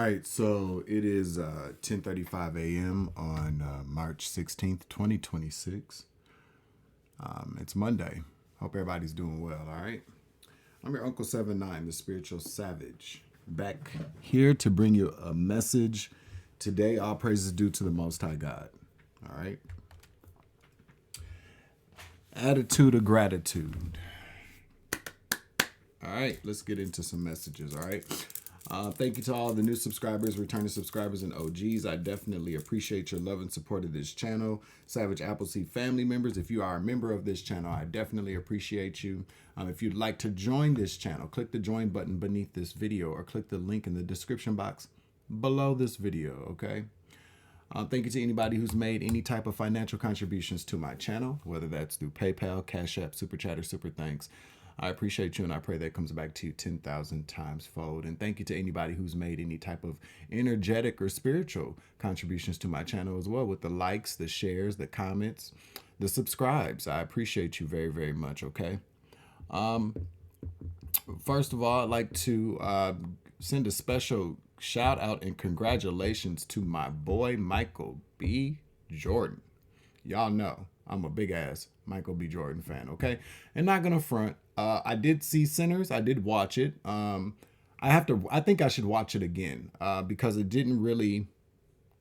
right, so it is 10:35 a.m. on March 16th, 2026. It's Monday. Hope everybody's doing well, all right? I'm your Uncle 79, the spiritual savage, back here to bring you a message. Today, all praises due to the Most High God, all right? Attitude of gratitude. All right, let's get into some messages, all right? Thank you to all the new subscribers, returning subscribers, and OGs. I definitely appreciate your love and support of this channel. Savage Appleseed family members, if you are a member of this channel, I definitely appreciate you. If you'd like to join this channel, click the join button beneath this video or click the link in the description box below this video, okay? Thank you to anybody who's made any type of financial contributions to my channel, whether that's through PayPal, Cash App, Super Chat, or Super Thanks. I appreciate you, and I pray that comes back to you 10,000 times fold. And thank you to anybody who's made any type of energetic or spiritual contributions to my channel as well, with the likes, the shares, the comments, the subscribes. I appreciate you very, very much, okay? First of all, I'd like to send a special shout out and congratulations to my boy, Michael B. Jordan. Y'all know I'm a big ass Michael B. Jordan fan, okay? And not gonna front. I did see Sinners. I did watch it. I think I should watch it again because it didn't really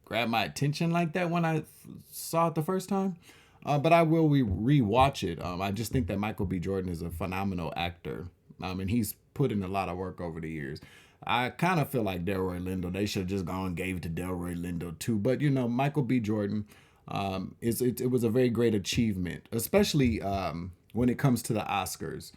grab my attention like that when I saw it the first time. But I will re-watch it. I just think that Michael B. Jordan is a phenomenal actor. And he's put in a lot of work over the years. I kind of feel like Delroy Lindo. They should have just gone and gave it to Delroy Lindo too. But, you know, Michael B. Jordan, it was a very great achievement, especially when it comes to the Oscars.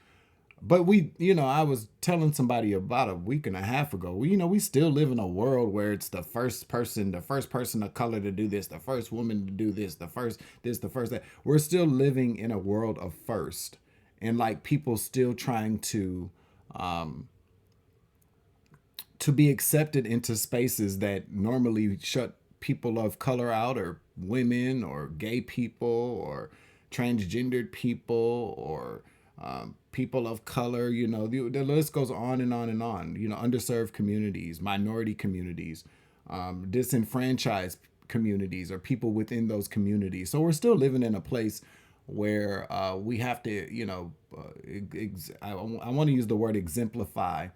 But I was telling somebody about a week and a half ago, we still live in a world where it's the first person of color to do this, the first woman to do this, the first that. We're still living in a world of first. And like people still trying to be accepted into spaces that normally shut people of color out, or women, or gay people, or transgendered people, or people of color. The list goes on and on and on. Underserved communities, minority communities, disenfranchised communities, or people within those communities. So we're still living in a place where we have to, I want to use the word exemplify,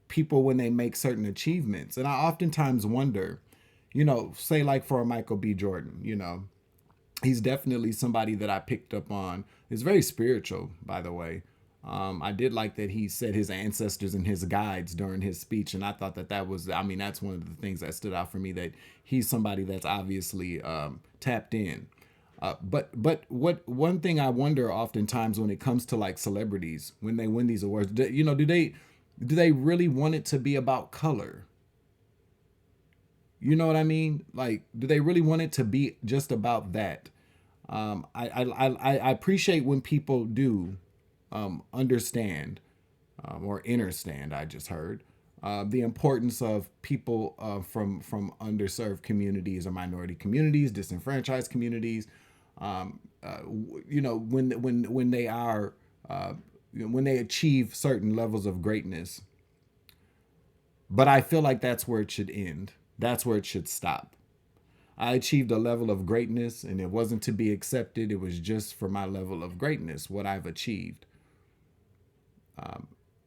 people when they make certain achievements. And I oftentimes wonder, say like for Michael B. Jordan, he's definitely somebody that I picked up on. He's very spiritual, by the way. I did like that he said his ancestors and his guides during his speech. And I thought that's one of the things that stood out for me, that he's somebody that's obviously tapped in. But one thing I wonder oftentimes when it comes to like celebrities, when they win these awards, do they really want it to be about color? You know what I mean? Like, do they really want it to be just about that? I appreciate when people do understand or understand. I just heard the importance of people from underserved communities or minority communities, disenfranchised communities. When they are when they achieve certain levels of greatness. But I feel like that's where it should end. That's where it should stop. I achieved a level of greatness, and it wasn't to be accepted. It was just for my level of greatness, what I've achieved.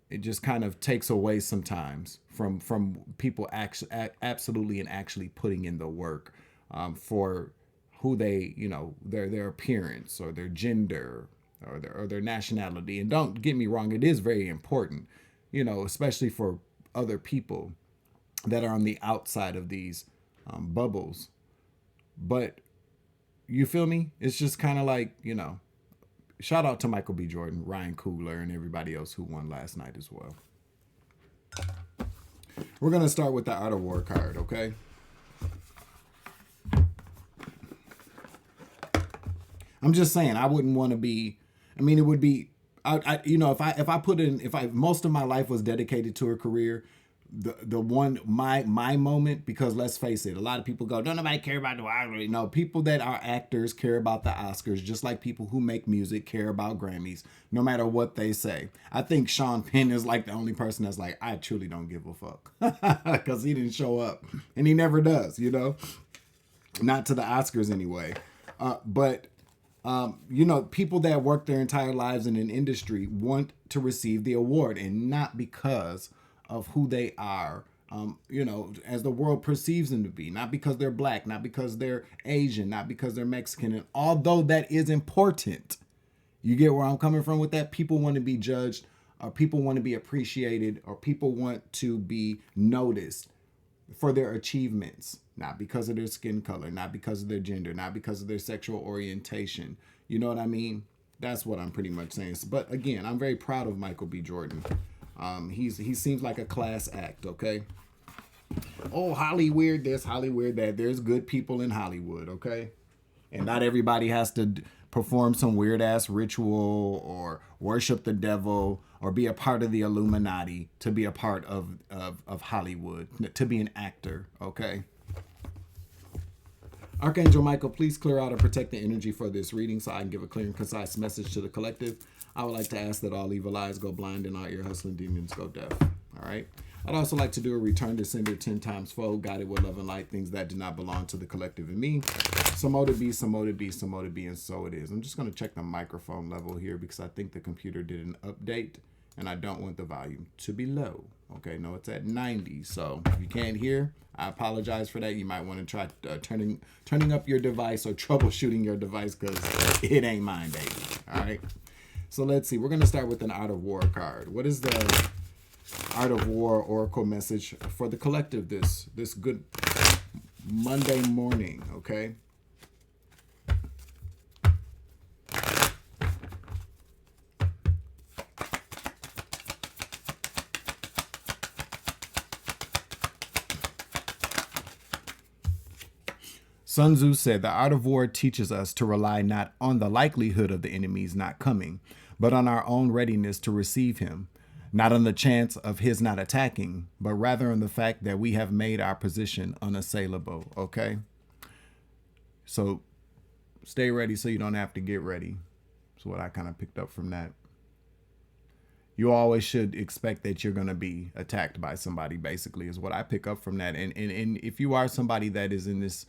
It just kind of takes away sometimes from people absolutely and actually putting in the work for who they, their appearance or their gender or their nationality. And don't get me wrong, it is very important, especially for other people that are on the outside of these bubbles. But you feel me? It's just kind of like, shout out to Michael B. Jordan, Ryan Coogler, and everybody else who won last night as well. We're going to start with the Art of War card, okay? I'm just saying, I wouldn't want to be, it would be, if most of my life was dedicated to a career, the one my moment, because let's face it, a lot of people go, don't nobody care about the Oscars. No, people that are actors care about the Oscars, just like people who make music care about Grammys, no matter what they say. I think Sean Penn is like the only person that's like, I truly don't give a fuck, because he didn't show up, and he never does, you know, not to the Oscars anyway. But you know, people that work their entire lives in an industry want to receive the award, and not because of who they are, you know, as the world perceives them to be, not because they're black, not because they're Asian, not because they're Mexican. And although that is important, you get where I'm coming from with that? People want to be judged, or people want to be appreciated, or people want to be noticed for their achievements, not because of their skin color, not because of their gender, not because of their sexual orientation. You know what I mean? That's what I'm pretty much saying. But again, I'm very proud of Michael B. Jordan. He seems like a class act, okay? Oh, Hollywood this, Hollywood that. There's good people in Hollywood, okay? And not everybody has to perform some weird ass ritual or worship the devil or be a part of the Illuminati to be a part of Hollywood, to be an actor, okay? Archangel Michael, please clear out and protect the energy for this reading so I can give a clear and concise message to the collective. I would like to ask that all evil eyes go blind and all ear hustling demons go deaf. All right. I'd also like to do a return to sender 10 times fold, guided with love and light, things that do not belong to the collective and me. Some more to be, some more to be, some more to be, and so it is. I'm just going to check the microphone level here because I think the computer did an update and I don't want the volume to be low. Okay, no, it's at 90. So if you can't hear, I apologize for that. You might want to try turning up your device or troubleshooting your device because it ain't mine, baby. All right. So let's see. We're going to start with an Art of War card. What is the Art of War Oracle message for the collective this good Monday morning, okay? Sun Tzu said, the art of war teaches us to rely not on the likelihood of the enemy's not coming, but on our own readiness to receive him, not on the chance of his not attacking, but rather on the fact that we have made our position unassailable, okay? So stay ready so you don't have to get ready. That's what I kind of picked up from that. You always should expect that you're going to be attacked by somebody, basically, is what I pick up from that. And if you are somebody that is in this,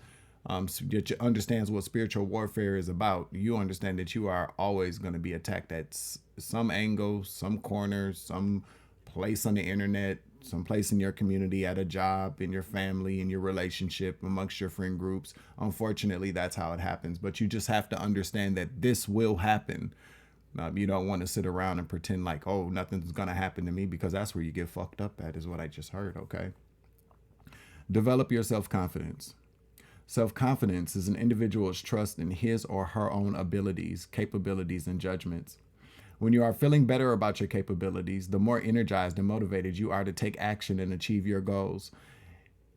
that understands what spiritual warfare is about, you understand that you are always going to be attacked at some angle, some corner, some place on the internet, some place in your community, at a job, in your family, in your relationship, amongst your friend groups. Unfortunately, that's how it happens. But you just have to understand that this will happen. You don't want to sit around and pretend like, oh, nothing's going to happen to me, because that's where you get fucked up at, is what I just heard, okay? Develop your self-confidence. Self-confidence is an individual's trust in his or her own abilities, capabilities, and judgments. When you are feeling better about your capabilities, the more energized and motivated you are to take action and achieve your goals.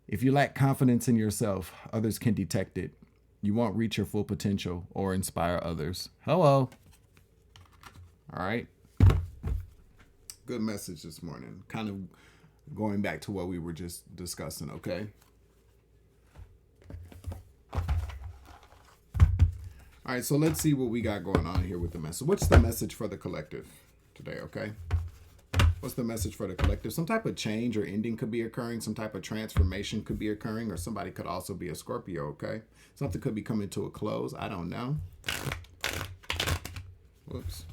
If you lack confidence in yourself, others can detect it. You won't reach your full potential or inspire others. Hello. All right. Good message this morning. Kind of going back to what we were just discussing, okay? All right, so let's see what we got going on here with the message. What's the message for the collective today, okay? What's the message for the collective? Some type of change or ending could be occurring. Some type of transformation could be occurring, or somebody could also be a Scorpio, okay? Something could be coming to a close. I don't know. Whoops.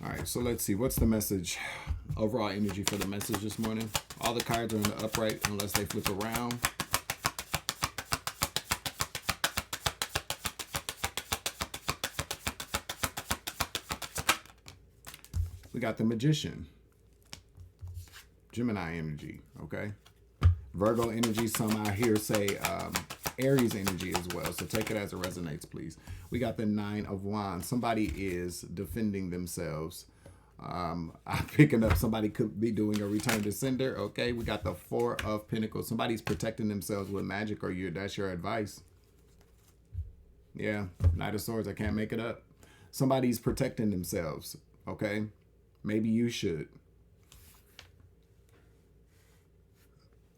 All right, so let's see. What's the message? Overall energy for the message this morning. All the cards are in the upright unless they flip around. We got the Magician. Gemini energy, okay? Virgo energy, some out here say Aries energy as well. So take it as it resonates, please. We got the Nine of Wands. Somebody is defending themselves. I'm picking up somebody could be doing a return to sender. Okay, we got the Four of Pentacles. Somebody's protecting themselves with magic, or that's your advice. Yeah, Knight of Swords. I can't make it up. Somebody's protecting themselves. Okay, maybe you should.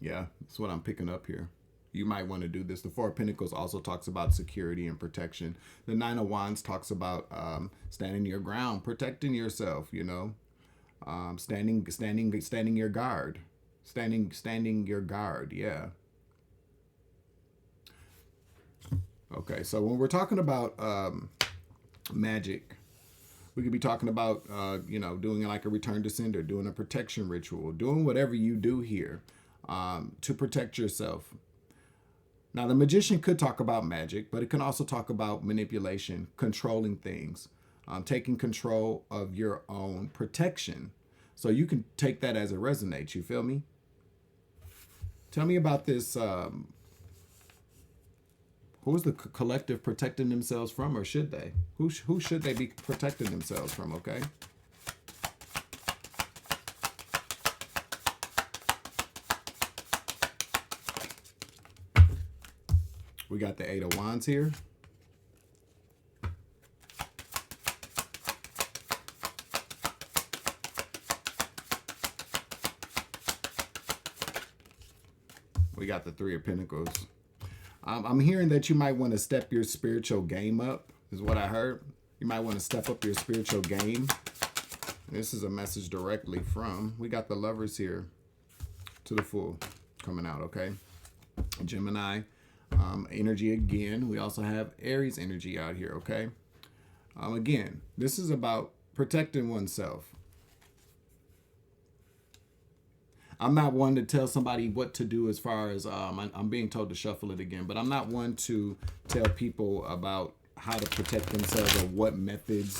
Yeah, that's what I'm picking up here. You might want to do this. The Four of Pentacles also talks about security and protection. The Nine of Wands talks about standing your ground, protecting yourself. You know, standing your guard, standing your guard. Yeah. Okay, so when we're talking about magic, we could be talking about doing like a return to sender, doing a protection ritual, doing whatever you do here to protect yourself. Now, the magician could talk about magic, but it can also talk about manipulation, controlling things, taking control of your own protection. So you can take that as it resonates. You feel me? Tell me about this. Who is the collective protecting themselves from, or should they? Who should they be protecting themselves from, okay? We got the Eight of Wands here. We got the Three of Pentacles. I'm hearing that you might want to step your spiritual game up, is what I heard. You might want to step up your spiritual game. This is a message directly from, we got the Lovers here to the Fool coming out, okay? Gemini energy again. We also have Aries energy out here, okay? Again, this is about protecting oneself. I'm not one to tell somebody what to do as far as I'm being told to shuffle it again, but I'm not one to tell people about how to protect themselves or what methods,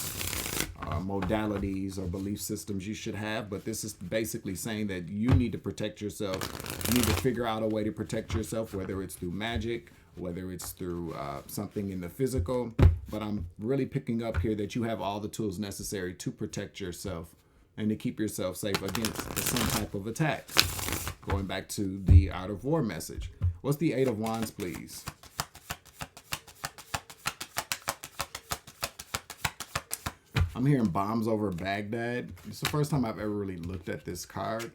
modalities, or belief systems you should have. But this is basically saying that you need to protect yourself. You need to figure out a way to protect yourself, whether it's through magic, whether it's through something in the physical. But I'm really picking up here that you have all the tools necessary to protect yourself and to keep yourself safe against some type of attack. Going back to the Out of War message. What's the Eight of Wands, please? I'm hearing bombs over Baghdad. It's the first time I've ever really looked at this card.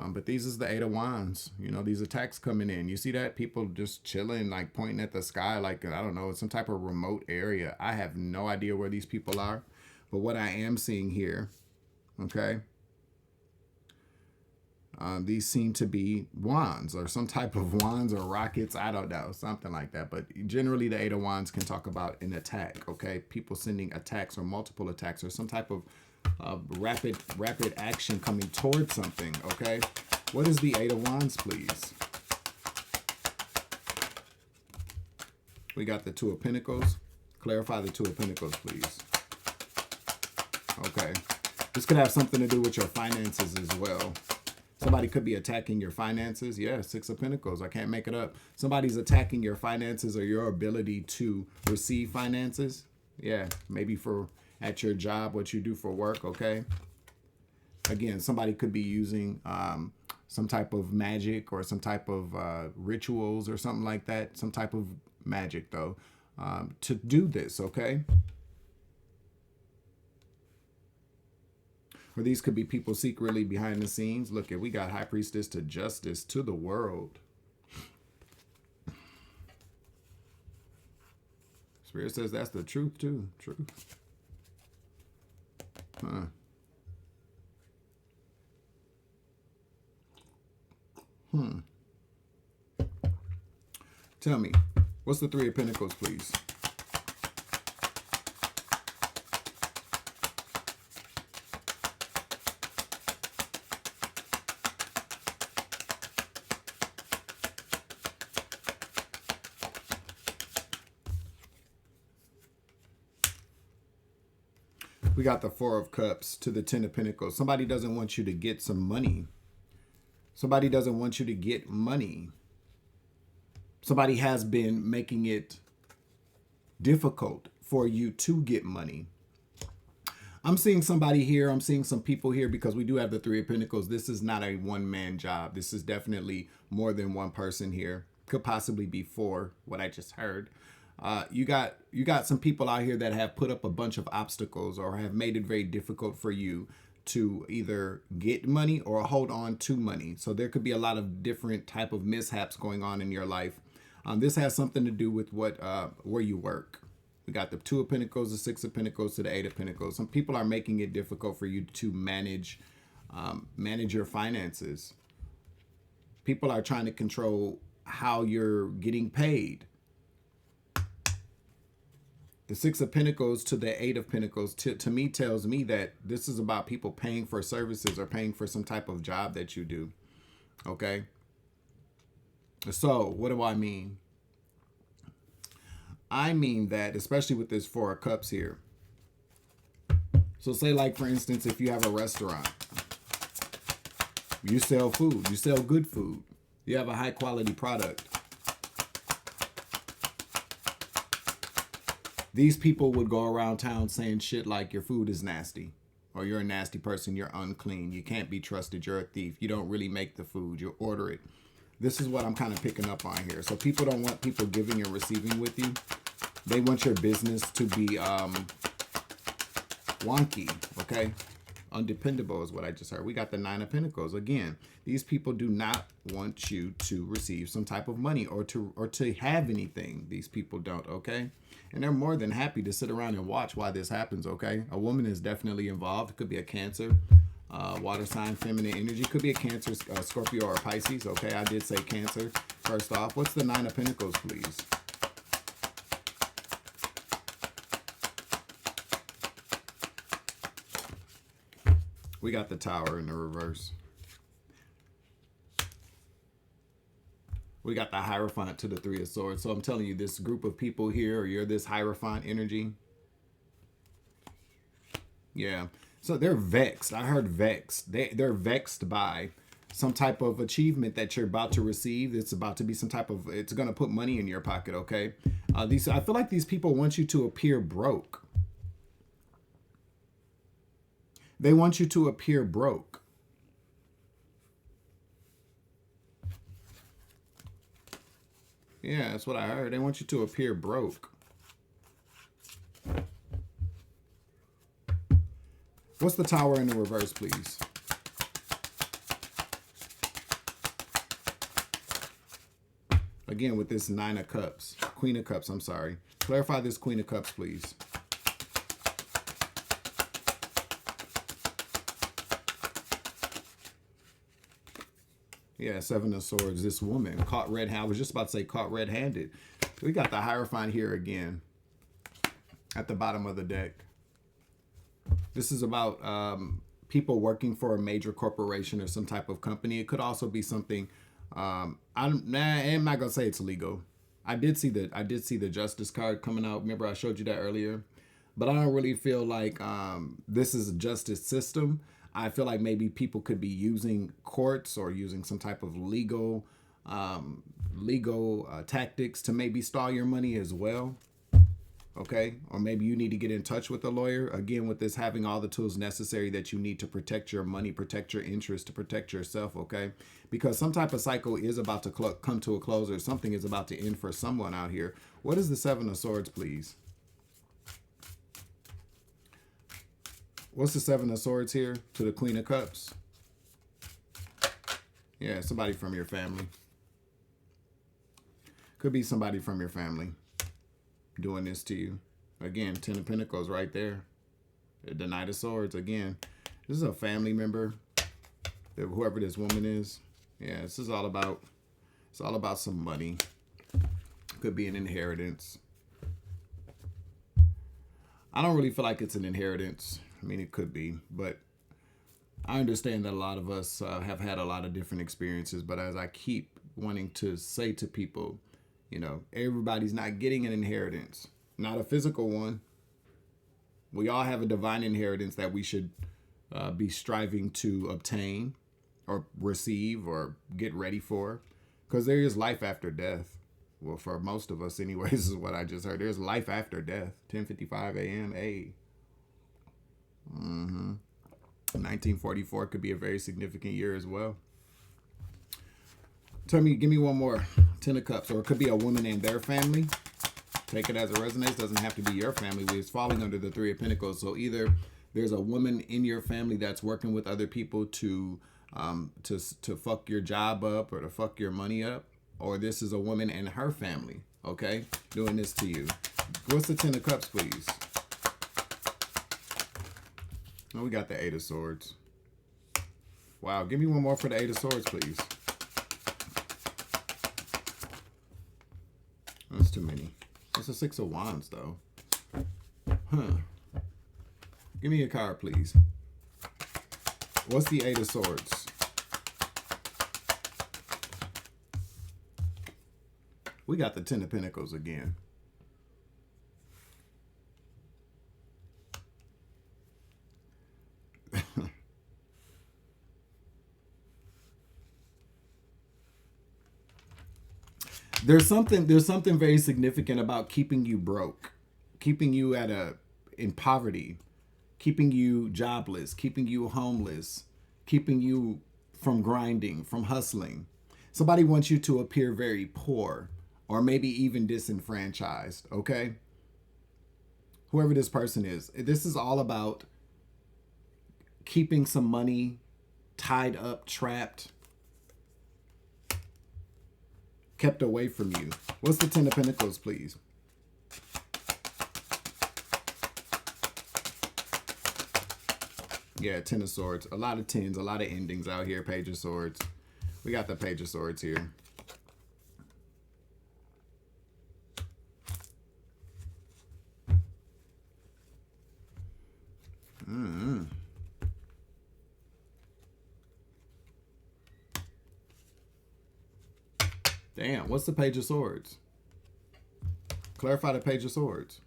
But these is the Eight of Wands. You know, these attacks coming in. You see that? People just chilling, like pointing at the sky, like, I don't know, some type of remote area. I have no idea where these people are. But what I am seeing here, okay, these seem to be wands or some type of wands or rockets. I don't know, something like that. But generally, the Eight of Wands can talk about an attack, okay? People sending attacks or multiple attacks or some type of rapid action coming towards something, okay? What is the Eight of Wands, please? We got the Two of Pentacles. Clarify the Two of Pentacles, please. Okay. This could have something to do with your finances as well. Somebody could be attacking your finances. Yeah, Six of Pentacles. I can't make it up. Somebody's attacking your finances or your ability to receive finances. Yeah, maybe for at your job, what you do for work, okay? Again, somebody could be using some type of magic or some type of rituals or something like that. Some type of magic, though, to do this, okay? Or these could be people secretly behind the scenes. Look at, we got High Priestess to Justice to the World. Spirit says that's the truth too. Truth. Huh. Tell me, what's the Three of Pentacles, please? We got the Four of Cups to the Ten of Pentacles. Somebody doesn't want you to get some money. Somebody doesn't want you to get money. Somebody has been making it difficult for you to get money. I'm seeing somebody here. I'm seeing some people here because we do have the Three of Pentacles. This is not a one-man job. This is definitely more than one person here. Could possibly be four, what I just heard. You got some people out here that have put up a bunch of obstacles or have made it very difficult for you to either get money or hold on to money. So there could be a lot of different type of mishaps going on in your life. This has something to do with what where you work. We got the Two of Pentacles, the Six of Pentacles to the Eight of Pentacles. Some people are making it difficult for you to manage your finances. People are trying to control how you're getting paid. The Six of Pentacles to the Eight of Pentacles to me tells me that this is about people paying for services or paying for some type of job that you do. Okay. So what do I mean? I mean that, especially with this Four of Cups here. So say like, for instance, if you have a restaurant, you sell food, you sell good food, you have a high quality product. These people would go around town saying shit like your food is nasty, or you're a nasty person, you're unclean, you can't be trusted, you're a thief, you don't really make the food, you order it. This is what I'm kind of picking up on here. So people don't want people giving and receiving with you. They want your business to be wonky, okay? Undependable is what I just heard. We got the Nine of Pentacles. Again, these people do not want you to receive some type of money or to have anything. These people don't, okay? And they're more than happy to sit around and watch why this happens, okay? A woman is definitely involved. It could be a Cancer, water sign, feminine energy. Could be a Cancer, Scorpio, or Pisces, okay? I did say Cancer first off. What's the Nine of Pentacles, please? We got the Tower in the reverse. We got the Hierophant to the Three of Swords. So I'm telling you, this group of people here, or you're this Hierophant energy. Yeah. So they're vexed. I heard vexed. They're vexed by some type of achievement that you're about to receive. It's about to be some type of, it's going to put money in your pocket, okay? I feel like these people want you to appear broke. They want you to appear broke. Yeah, that's what I heard. They want you to appear broke. What's the Tower in the reverse, please? Again, with this Nine of Cups. Queen of Cups, I'm sorry. Clarify this Queen of Cups, please. Yeah, Seven of Swords. This woman caught red-handed. I was just about to say caught red-handed. We got the Hierophant here again at the bottom of the deck. This is about people working for a major corporation or some type of company. It could also be something. I'm not gonna say it's legal. I did see the Justice card coming out. Remember, I showed you that earlier. But I don't really feel like this is a justice system. I feel like maybe people could be using courts or using some type of legal tactics to maybe stall your money as well. Okay, or maybe you need to get in touch with a lawyer. Again, with this having all the tools necessary that you need to protect your money, protect your interest, to protect yourself, okay? Because some type of cycle is about to come to a close, or something is about to end for someone out here. What is the Seven of Swords, please? What's the Seven of Swords here to the Queen of Cups? Yeah, somebody from your family. Could be somebody from your family doing this to you. Again, Ten of Pentacles right there. The Knight of Swords again. This is a family member, whoever this woman is. Yeah, this is all about, it's all about some money. Could be an inheritance. I don't really feel like it's an inheritance. I mean, it could be, but I understand that a lot of us have had a lot of different experiences. But as I keep wanting to say to people, you know, everybody's not getting an inheritance, not a physical one. We all have a divine inheritance that we should be striving to obtain or receive or get ready for, because there is life after death. Well, for most of us anyways, is what I just heard. There's life after death. 10:55 a.m. 1944 could be a very significant year as well. Give me one more. 10 of Cups. Or it could be a woman and their family. Take it as it resonates. Doesn't have to be your family. It's falling under the Three of Pentacles. So either there's a woman in your family that's working with other people to fuck your job up or to fuck your money up, or this is a woman and her family, okay, doing this to you. What's the 10 of Cups, please? Oh, we got the 8 of Swords. Wow, give me one more for the 8 of Swords, please. That's too many. It's a 6 of Wands, though. Huh. Give me a card, please. What's the 8 of Swords? We got the 10 of Pentacles again. There's something very significant about keeping you broke, keeping you in poverty, keeping you jobless, keeping you homeless, keeping you from grinding, from hustling. Somebody wants you to appear very poor or maybe even disenfranchised, okay? Whoever this person is, this is all about keeping some money tied up, trapped, kept away from you. What's the 10 of Pentacles, please? Yeah, 10 of Swords. A lot of 10s, a lot of endings out here. Page of Swords. We got the Page of Swords here. Damn, what's the Page of Swords? Clarify the Page of Swords.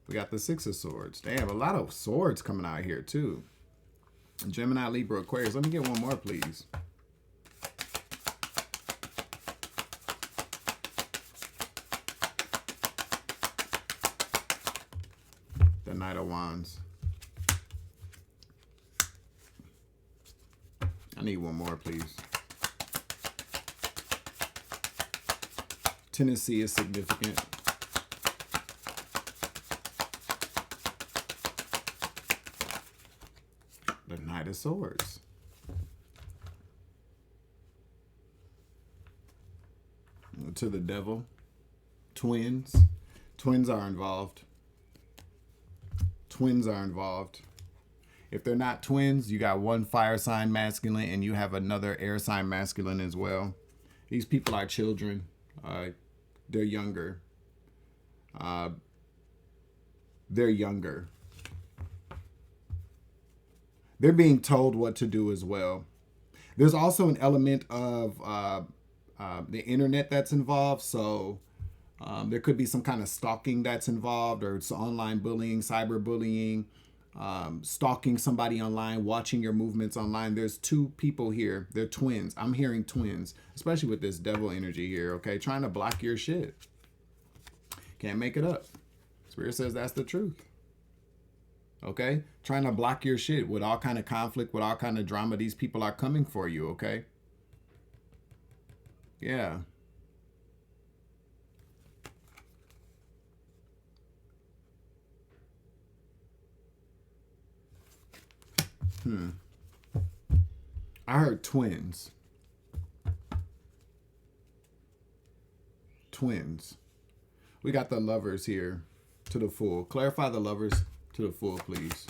We got the 6 of Swords. Damn, a lot of swords coming out here too. Gemini, Libra, Aquarius. Let me get one more, please. The Knight of Wands. I need one more, please. Tennessee is significant. The Knight of Swords. To the Devil. Twins. Twins are involved. Twins are involved. If they're not twins, you got one fire sign masculine and you have another air sign masculine as well. These people are children. They're younger. They're younger. They're being told what to do as well. There's also an element of the internet that's involved. So there could be some kind of stalking that's involved, or it's online bullying, cyberbullying. Stalking somebody online, watching your movements online. There's two people here. They're twins. I'm hearing twins, especially with this devil energy here, okay? Trying to block your shit. Can't make it up. Spirit says that's the truth. Okay? Trying to block your shit with all kind of conflict, with all kind of drama. These people are coming for you, okay? Yeah. I heard twins. Twins. We got the Lovers here to the Fool. Clarify the Lovers to the Fool, please.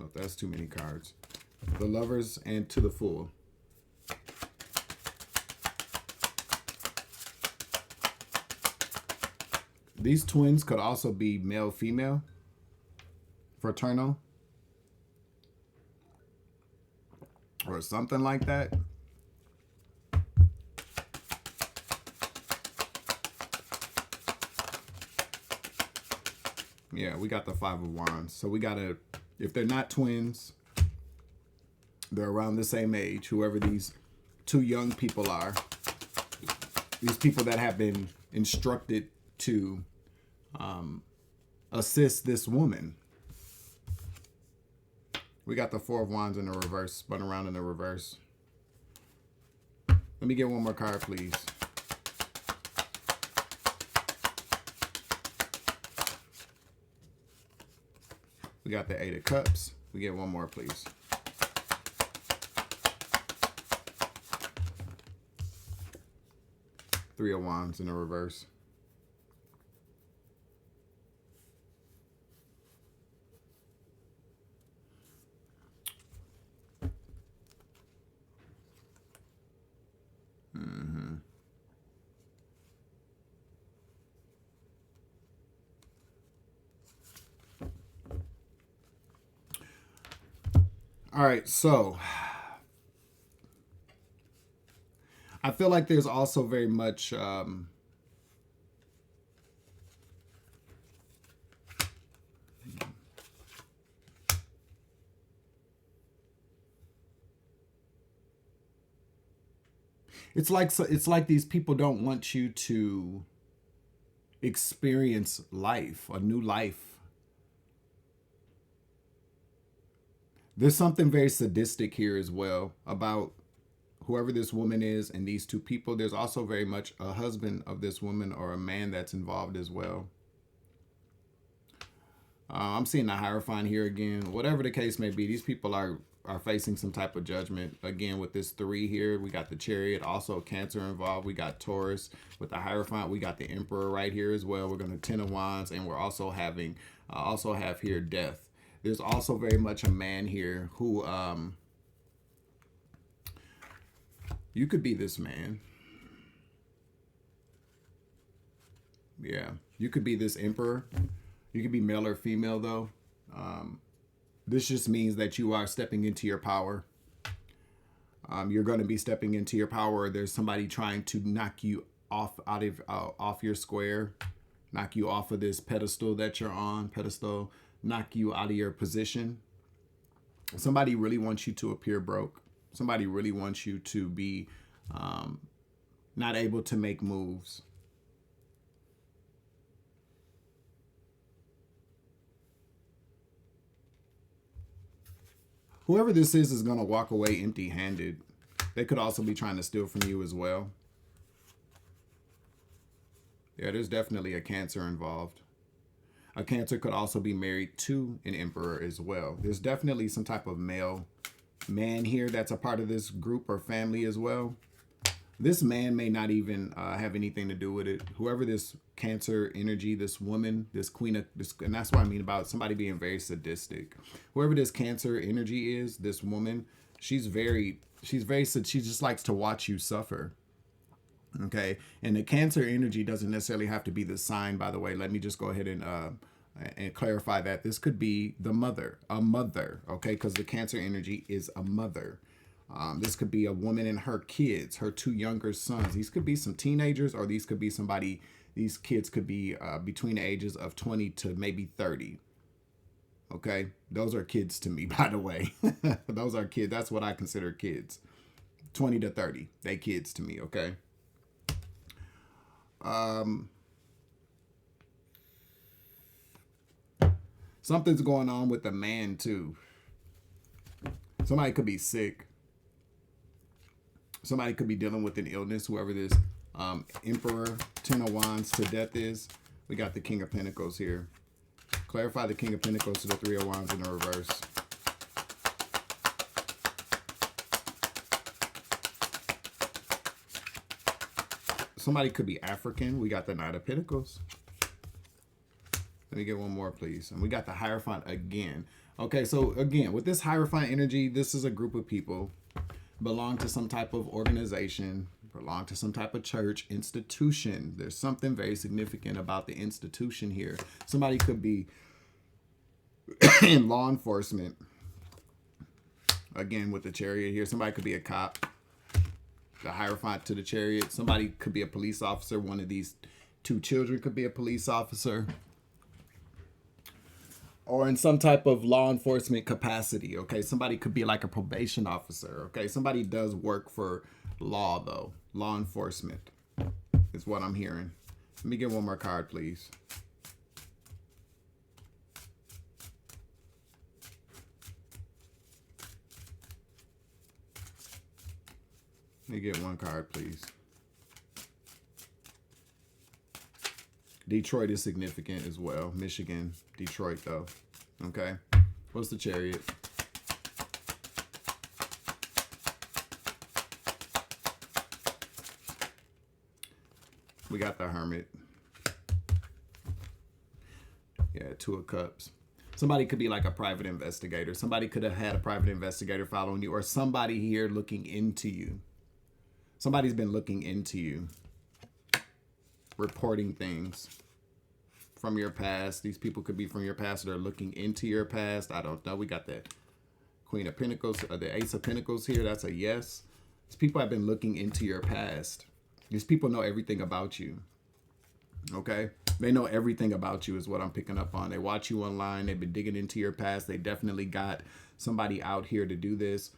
Oh, that's too many cards. The Lovers and to the Fool. These twins could also be male-female, fraternal, or something like that. Yeah, we got the 5 of Wands. So we got to, if they're not twins, They're around the same age, whoever these two young people are. These people that have been instructed to assist this woman. We got the Four of Wands in the reverse, spun around in the reverse. Let me get one more card, please. We got the Eight of Cups. We get one more, please. Three of Wands in the reverse. All right, so I feel like there's also very much it's like these people don't want you to experience life, a new life. There's something very sadistic here as well about whoever this woman is and these two people. There's also very much a husband of this woman or a man that's involved as well. I'm seeing the Hierophant here again. Whatever the case may be, these people are facing some type of judgment. Again, with this 3 here, we got the Chariot, also Cancer involved. We got Taurus with the Hierophant. We got the Emperor right here as well. We're going to Ten of Wands, and we're also having have here Death. There's also very much a man here who you could be this man. Yeah, you could be this Emperor. You could be male or female though. This just means that you are stepping into your power. You're going to be stepping into your power. There's somebody trying to knock you off off your square, knock you off of this pedestal that you're on, knock you out of your position. Somebody really wants you to appear broke. Somebody really wants you to be not able to make moves. Whoever this is going to walk away empty-handed. They could also be trying to steal from you as well. Yeah, there's definitely a Cancer involved. A Cancer could also be married to an Emperor as well. There's definitely some type of male man here that's a part of this group or family as well. This man may not even have anything to do with it. Whoever this Cancer energy, this woman, this queen of this, and that's what I mean about somebody being very sadistic. Whoever this Cancer energy is, this woman, she just likes to watch you suffer. Okay, and the Cancer energy doesn't necessarily have to be the sign, by the way. Let me just go ahead and clarify that. This could be the mother, a mother, okay, because the Cancer energy is a mother. This could be a woman and her kids, her 2 younger sons. These could be some teenagers, or these could be somebody, these kids could be between the ages of 20 to maybe 30. Okay, those are kids to me, by the way. Those are kids. That's what I consider kids. 20 to 30, they kids to me, okay? Something's going on with the man too. Somebody could be sick. Somebody could be dealing with an illness, whoever this Emperor, Ten of Wands to Death is. We got the King of Pentacles here. Clarify the King of Pentacles to the Three of Wands in the reverse. Somebody could be African. We got the Knight of Pentacles. Let me get one more, please. And we got the Hierophant again. Okay, so again, with this Hierophant energy, this is a group of people, belong to some type of organization, belong to some type of church, institution. There's something very significant about the institution here. Somebody could be in law enforcement. Again, with the Chariot here. Somebody could be a cop. The Hierophant to the Chariot. Somebody could be a police officer. One of these 2 children could be a police officer. or in some type of law enforcement capacity. Okay, somebody could be like a probation officer. Okay, somebody does work for law though. Law enforcement is what I'm hearing. Let me get one more card, please. Let me get one card, please. Detroit is significant as well. Michigan, Detroit though. Okay. What's the Chariot? We got the Hermit. Yeah, Two of Cups. Somebody could be like a private investigator. Somebody could have had a private investigator following you, or somebody here looking into you. Somebody's been looking into you, reporting things from your past. These people could be from your past. They're looking into your past. I don't know. We got the Queen of Pentacles, the Ace of Pentacles here. That's a yes. These people have been looking into your past. These people know everything about you. Okay? They know everything about you is what I'm picking up on. They watch you online. They've been digging into your past. They definitely got somebody out here to do this.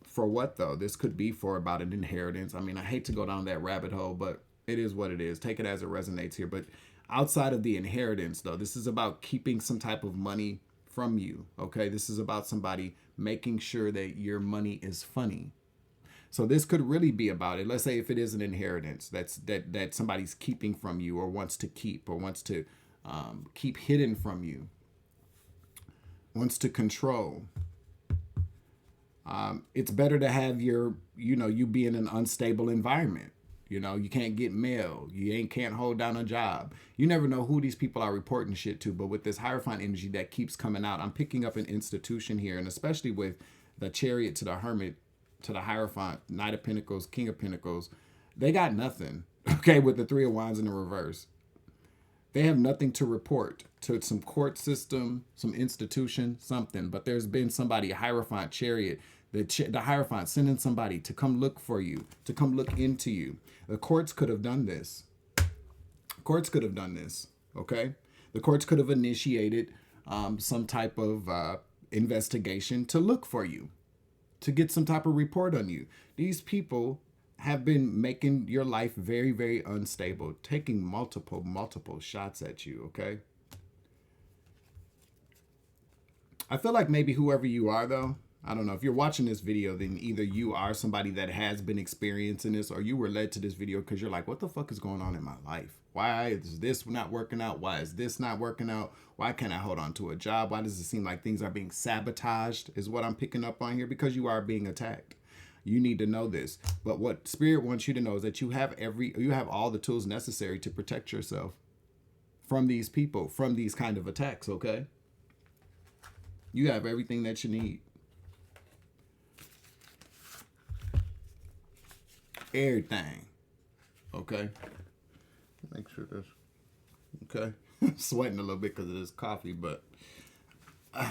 For what, though? This could be for about an inheritance. I mean, I hate to go down that rabbit hole, but it is what it is. Take it as it resonates here. But outside of the inheritance, though, this is about keeping some type of money from you. Okay? This is about somebody making sure that your money is funny. So this could really be about it. Let's say if it is an inheritance that somebody's keeping from you, or wants to keep, or wants to keep hidden from you, wants to control. It's better to have you be in an unstable environment. You can't get mail. You can't hold down a job. You never know who these people are reporting shit to. But with this Hierophant energy that keeps coming out, I'm picking up an institution here, and especially with the Chariot to the Hermit, to the Hierophant, Knight of Pentacles, King of Pentacles, they got nothing. Okay, with the Three of Wands in the reverse. They have nothing to report to some court system, some institution, something. But there's been somebody, a Hierophant, Chariot, the Hierophant sending somebody to come look for you, to come look into you. The courts could have done this. Courts could have done this, okay? The courts could have initiated some type of investigation to look for you, to get some type of report on you. These people have been making your life very, very unstable, taking multiple shots at you, okay? I feel like maybe whoever you are, though, I don't know, if you're watching this video, then either you are somebody that has been experiencing this, or you were led to this video because you're like, what the fuck is going on in my life? Why is this not working out? Why is this not working out? Why can't I hold on to a job? Why does it seem like things are being sabotaged, is what I'm picking up on here? Because you are being attacked. You need to know this. But what Spirit wants you to know is that you have all the tools necessary to protect yourself from these people, from these kind of attacks, okay? You have everything that you need. Everything. Okay? Make sure this. Okay? Sweating a little bit because of this coffee, but all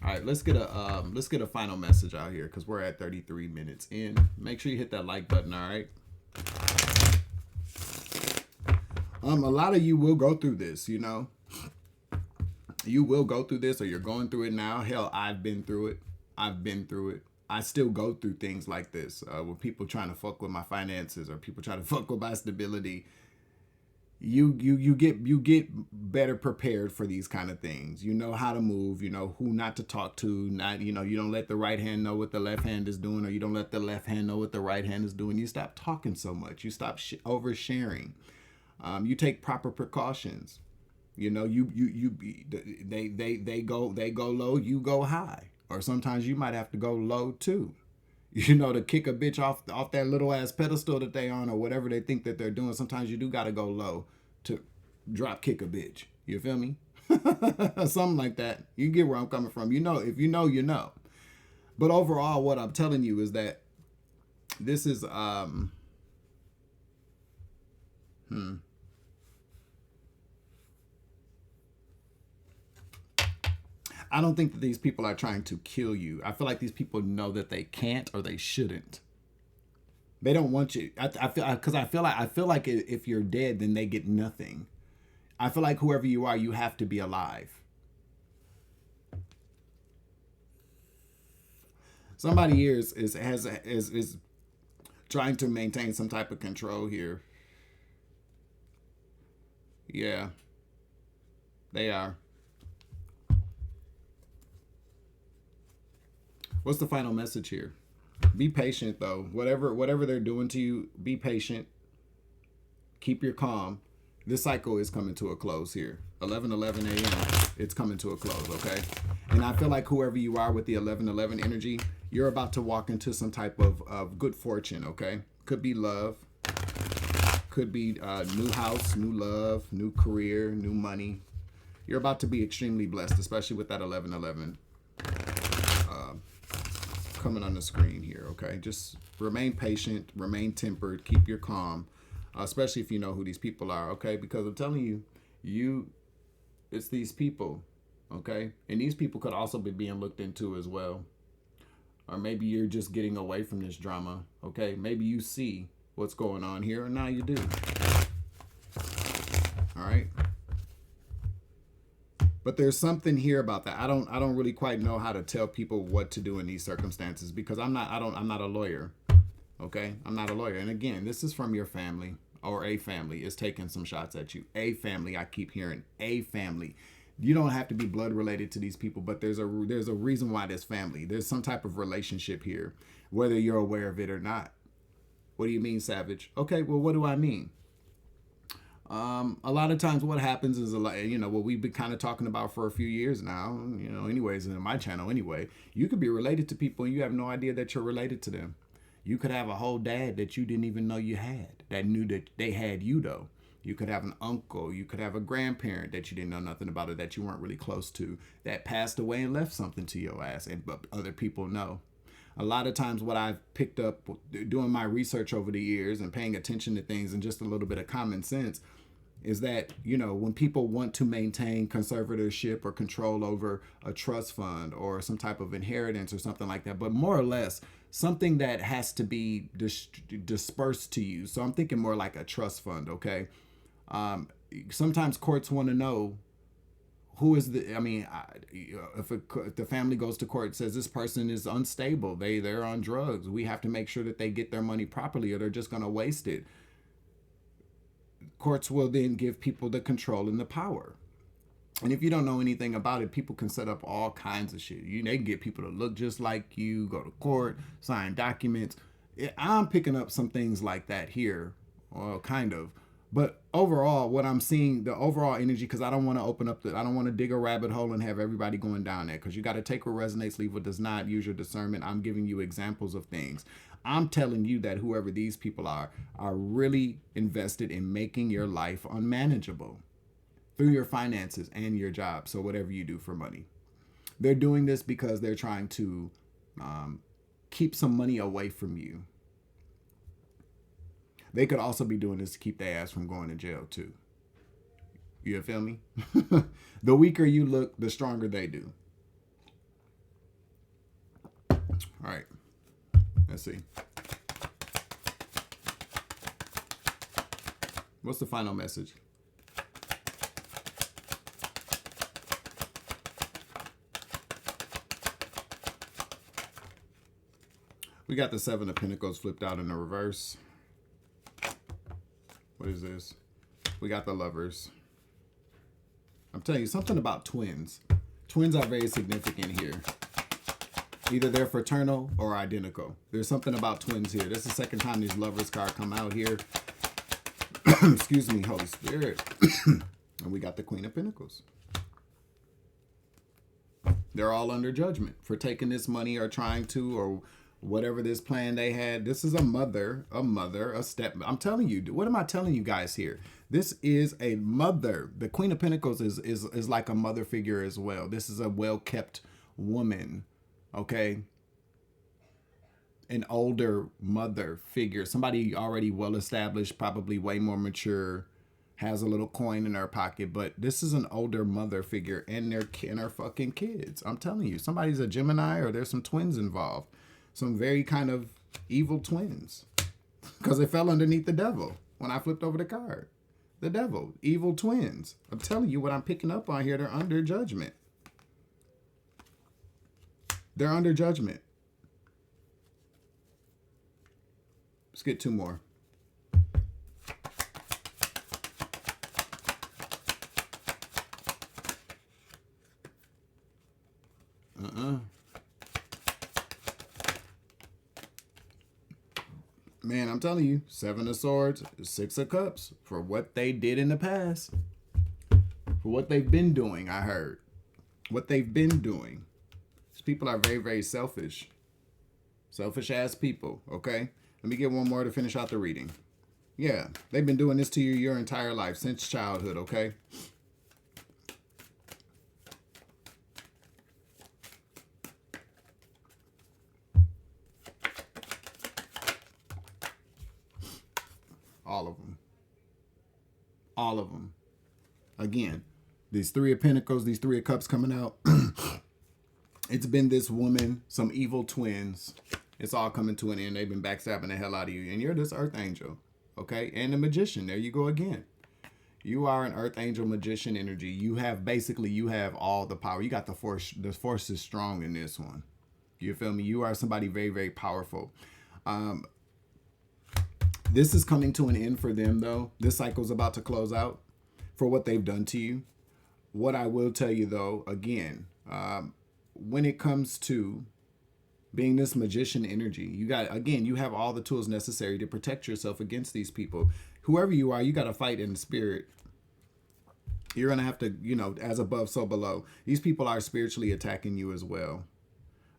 right, let's get a final message out here because we're at 33 minutes in. Make sure you hit that like button, all right? A lot of you will go through this, You will go through this, or you're going through it now. Hell, I've been through it. I still go through things like this, with people trying to fuck with my finances, or people trying to fuck with my stability. You get better prepared for these kind of things. You know how to move. You know who not to talk to. Not you don't let the right hand know what the left hand is doing, or you don't let the left hand know what the right hand is doing. You stop talking so much. You stop oversharing. You take proper precautions. They go low, you go high. Or sometimes you might have to go low too. To kick a bitch off that little ass pedestal that they on, or whatever they think that they're doing. Sometimes you do gotta go low to drop kick a bitch. You feel me? Something like that. You get where I'm coming from. If you know, you know. But overall, what I'm telling you is that this is I don't think that these people are trying to kill you. I feel like these people know that they can't, or they shouldn't. They don't want you. I feel like if you're dead, then they get nothing. I feel like whoever you are, you have to be alive. Somebody here is trying to maintain some type of control here. Yeah, they are. What's the final message here? Be patient though. Whatever they're doing to you, be patient. Keep your calm. This cycle is coming to a close here. 11:11 a.m. It's coming to a close, okay? And I feel like whoever you are with the 11:11 energy, you're about to walk into some type of good fortune, okay? Could be love. Could be new house, new love, new career, new money. You're about to be extremely blessed, especially with that 11:11 coming on the screen here, okay? Just remain patient, remain tempered, keep your calm, especially if you know who these people are, okay? Because I'm telling you, it's these people, okay? And these people could also be being looked into as well. Or maybe you're just getting away from this drama, okay? Maybe you see what's going on here, and now you do. All right? But there's something here about that. I don't really quite know how to tell people what to do in these circumstances because I'm not a lawyer. Okay? I'm not a lawyer. And again, this is from your family or a family is taking some shots at you. A family, I keep hearing a family. You don't have to be blood related to these people, but there's a reason why this family. There's some type of relationship here, whether you're aware of it or not. What do you mean, Savage? Okay, well, what do I mean? A lot of times what happens is what we've been kind of talking about for a few years now, anyways, in my channel anyway, you could be related to people and you have no idea that you're related to them. You could have a whole dad that you didn't even know you had, that knew that they had you though. You could have an uncle, you could have a grandparent that you didn't know nothing about or that you weren't really close to, that passed away and left something to your ass, but other people know. A lot of times what I've picked up doing my research over the years and paying attention to things and just a little bit of common sense is that, when people want to maintain conservatorship or control over a trust fund or some type of inheritance or something like that, but more or less something that has to be dispersed to you. So I'm thinking more like a trust fund, okay? Sometimes courts want to know who is if the family goes to court and says this person is unstable, they're on drugs, we have to make sure that they get their money properly or they're just going to waste it. Courts will then give people the control and the power. And if you don't know anything about it, people can set up all kinds of shit. They can get people to look just like you, go to court, sign documents. I'm picking up some things like that here, or kind of. But overall, what I'm seeing, the overall energy, because I don't want to I don't want to dig a rabbit hole and have everybody going down there, because you got to take what resonates, leave what does not, use your discernment. I'm giving you examples of things. I'm telling you that whoever these people are really invested in making your life unmanageable through your finances and your job. So whatever you do for money, they're doing this because they're trying to keep some money away from you. They could also be doing this to keep their ass from going to jail too. You feel me? The weaker you look, the stronger they do. All right. Let's see. What's the final message? We got the Seven of Pentacles flipped out in the reverse. What is this? We got the Lovers. I'm telling you something about twins. Twins are very significant here. Either they're fraternal or identical. There's something about twins here. This is the second time these Lovers card come out here. Excuse me, Holy Spirit. And we got the Queen of Pentacles. They're all under judgment for taking this money or trying to, or whatever this plan they had. This is a mother, a step. I'm telling you, what am I telling you guys here? This is a mother. The Queen of Pentacles is like a mother figure as well. This is a well-kept woman, okay? An older mother figure, somebody already well-established, probably way more mature, has a little coin in her pocket, but this is an older mother figure and her fucking kids. I'm telling you, somebody's a Gemini or there's some twins involved. Some very kind of evil twins, because they fell underneath the devil when I flipped over the card. The devil. Evil twins. I'm telling you what I'm picking up on here. They're under judgment. They're under judgment. Let's get two more. Man, I'm telling you, 7 of Swords, 6 of Cups, for what they did in the past. For what they've been doing, I heard. What they've been doing. These people are very, very selfish. Selfish ass people, okay? Let me get one more to finish out the reading. Yeah, they've been doing this to you your entire life, since childhood, okay? All of them. All of them. Again, these 3 of Pentacles, these 3 of Cups coming out. It's been this woman, some evil twins. It's all coming to an end. They've been backstabbing the hell out of you. And you're this earth angel. Okay? And the magician. There you go again. You are an earth angel magician energy. You have all the power. You got the force. The force is strong in this one. You feel me? You are somebody very, very powerful. This is coming to an end for them, though. This cycle's about to close out for what they've done to you. What I will tell you, though, again, when it comes to being this magician energy, you have all the tools necessary to protect yourself against these people. Whoever you are, you got to fight in the spirit. You're going to have to, as above, so below. These people are spiritually attacking you as well.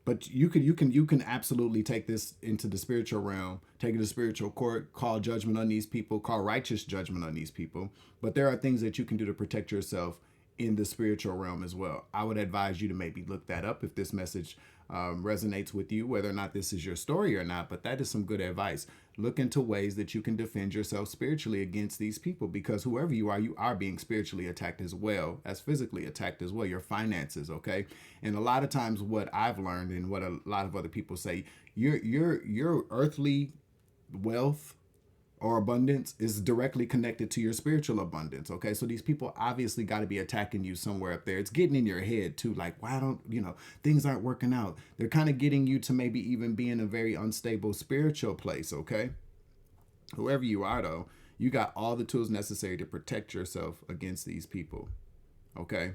But you can absolutely take this into the spiritual realm, take it to spiritual court, call judgment on these people, call righteous judgment on these people. But there are things that you can do to protect yourself in the spiritual realm as well. I would advise you to maybe look that up if this message resonates with you, whether or not this is your story or not. But that is some good advice. Look into ways that you can defend yourself spiritually against these people, because whoever you are being spiritually attacked as well as physically attacked as well. Your finances, okay? And a lot of times what I've learned and what a lot of other people say, your earthly wealth or abundance is directly connected to your spiritual abundance, okay? So these people obviously got to be attacking you somewhere up there. It's getting in your head too, like, why don't, things aren't working out. They're kind of getting you to maybe even be in a very unstable spiritual place, okay? Whoever you are, though, you got all the tools necessary to protect yourself against these people, okay?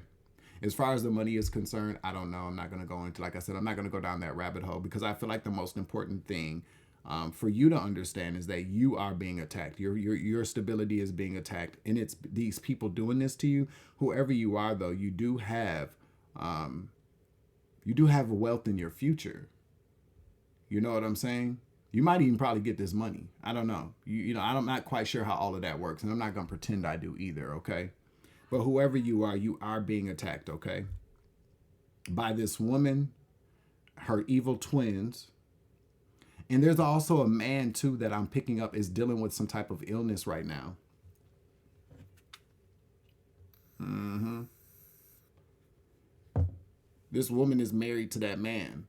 As far as the money is concerned, I don't know. I'm not going to go into, like I said, I'm not going to go down that rabbit hole, because I feel like the most important thing for you to understand is that you are being attacked. Your stability is being attacked, and it's these people doing this to you. Whoever you are, though, you do have wealth in your future. You know what I'm saying? You might even probably get this money. I don't know. I'm not quite sure how all of that works, and I'm not gonna pretend I do either. Okay, but whoever you are being attacked. Okay, by this woman, her evil twins. And there's also a man, too, that I'm picking up is dealing with some type of illness right now. This woman is married to that man.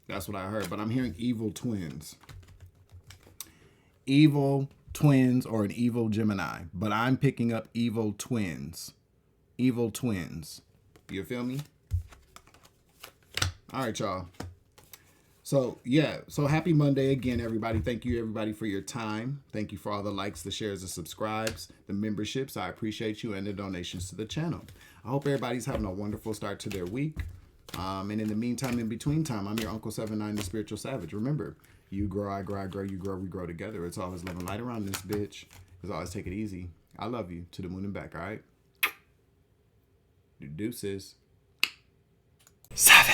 That's what I heard. But I'm hearing evil twins. Evil twins or an evil Gemini. But I'm picking up evil twins. Evil twins. You feel me? All right, y'all. So, yeah. So, happy Monday again, everybody. Thank you, everybody, for your time. Thank you for all the likes, the shares, the subscribes, the memberships. I appreciate you, and the donations to the channel. I hope everybody's having a wonderful start to their week. And in the meantime, in between time, I'm your Uncle 79, the Spiritual Savage. Remember, you grow, I grow, I grow, you grow, we grow together. It's always love and light around this bitch. It's always take it easy. I love you to the moon and back, all right? Deuces. Savage.